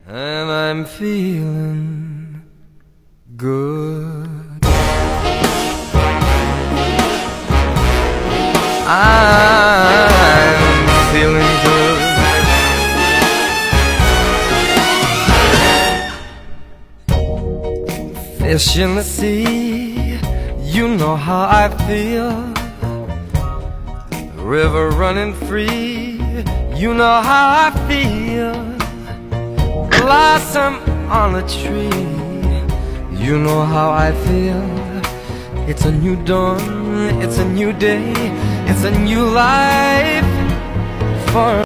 and I'm feeling good. I'm feeling good. Fish in the sea, you know how I feel. River running free, you know how I feel. Blossom on a tree, you know how I feel. It's a new dawn, it's a new day, it's a new life for